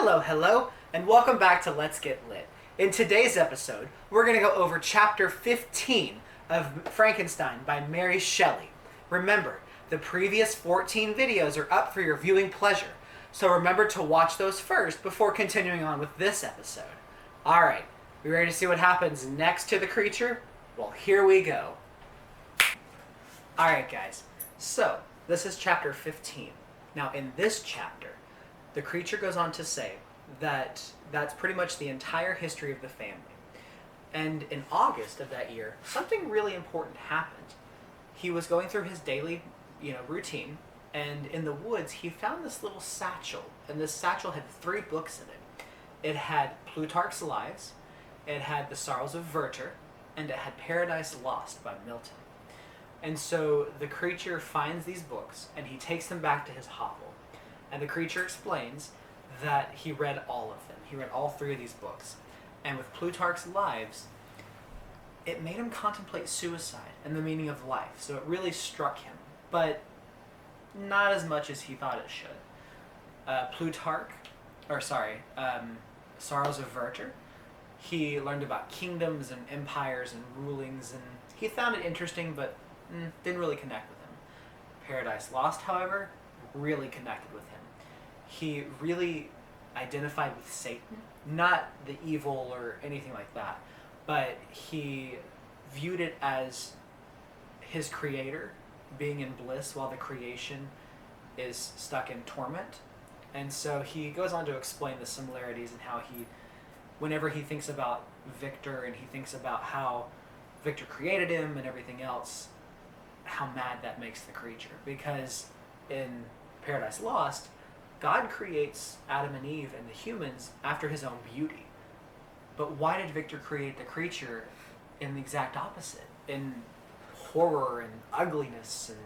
Hello, and welcome back to Let's Get Lit. In today's episode, we're going to go over Chapter 15 of Frankenstein by Mary Shelley. Remember, the previous 14 videos are up for your viewing pleasure, so remember to watch those first before continuing on with this episode. Alright, we ready to see what happens next to the creature? Well, here we go. Alright guys, so this is Chapter 15. Now in this chapter, the creature goes on to say that that's pretty much the entire history of the family. And in August of that year, something really important happened. He was going through his daily, routine, and in the woods he found this little satchel, and this satchel had 3 books in it. It had Plutarch's Lives, it had The Sorrows of Werther, and it had Paradise Lost by Milton. And so the creature finds these books and he takes them back to his hovel. And the creature explains that he read all of them. He read all 3 of these books. And with Plutarch's Lives, it made him contemplate suicide and the meaning of life. So it really struck him, but not as much as he thought it should. Sorrows of Werther, he learned about kingdoms and empires and rulings, and he found it interesting, but didn't really connect with him. Paradise Lost, however, really connected with him. He really identified with Satan, not the evil or anything like that, but he viewed it as his creator being in bliss while the creation is stuck in torment. And so he goes on to explain the similarities and how whenever he thinks about Victor and he thinks about how Victor created him and everything else, how mad that makes the creature. Because in Paradise Lost, God creates Adam and Eve and the humans after his own beauty. But why did Victor create the creature in the exact opposite? In horror and ugliness and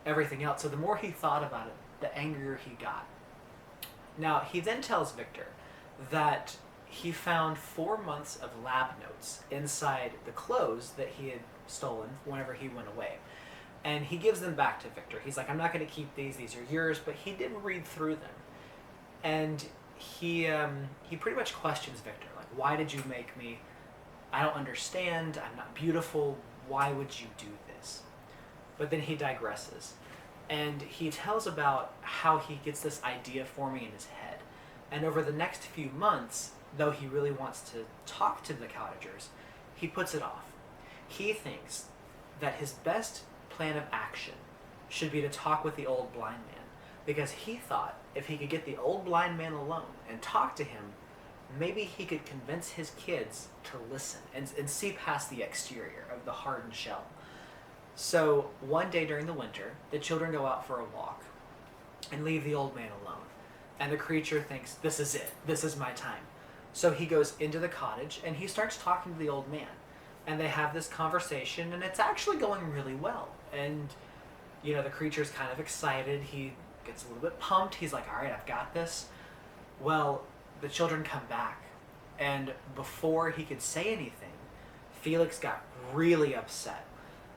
everything else. So the more he thought about it, the angrier he got. Now, he then tells Victor that he found 4 months of lab notes inside the clothes that he had stolen whenever he went away. And he gives them back to Victor. He's like, I'm not going to keep these are yours, but he did read through them. And he pretty much questions Victor, like, why did you make me? I don't understand, I'm not beautiful, why would you do this? But then he digresses. And he tells about how he gets this idea forming in his head. And over the next few months, though he really wants to talk to the cottagers, he puts it off. He thinks that his best plan of action should be to talk with the old blind man, because he thought if he could get the old blind man alone and talk to him, maybe he could convince his kids to listen and see past the exterior of the hardened shell. So one day during the winter, the children go out for a walk and leave the old man alone, and the creature thinks, this is it, this is my time. So he goes into the cottage and he starts talking to the old man. And they have this conversation, and it's actually going really well. And, the creature's kind of excited. He gets a little bit pumped. He's like, all right, I've got this. Well, the children come back. And before he could say anything, Felix got really upset.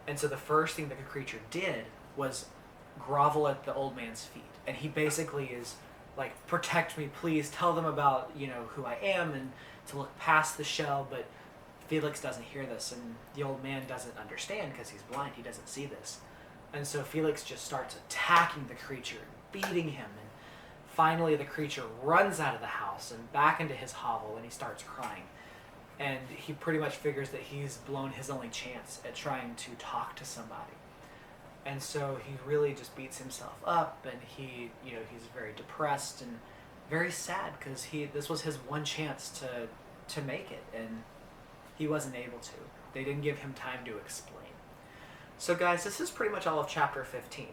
And so the first thing that the creature did was grovel at the old man's feet. And he basically is like, protect me, please. Tell them about, who I am and to look past the shell. But Felix doesn't hear this, and the old man doesn't understand because he's blind. He doesn't see this. And so Felix just starts attacking the creature, beating him, and finally the creature runs out of the house and back into his hovel, and he starts crying. And he pretty much figures that he's blown his only chance at trying to talk to somebody. And so he really just beats himself up, and he's very depressed and very sad because this was his one chance to make it, and he wasn't able to. They didn't give him time to explain. So guys, this is pretty much all of Chapter 15.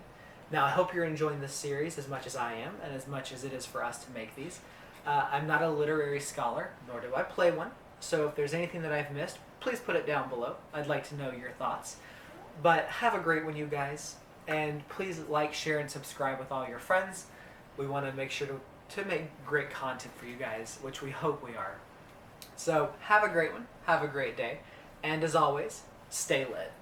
Now, I hope you're enjoying this series as much as I am, and as much as it is for us to make these. I'm not a literary scholar, nor do I play one, so if there's anything that I've missed, please put it down below. I'd like to know your thoughts. But have a great one, you guys, and please like, share, and subscribe with all your friends. We want to make sure to make great content for you guys, which we hope we are. So have a great one, have a great day, and as always, stay lit.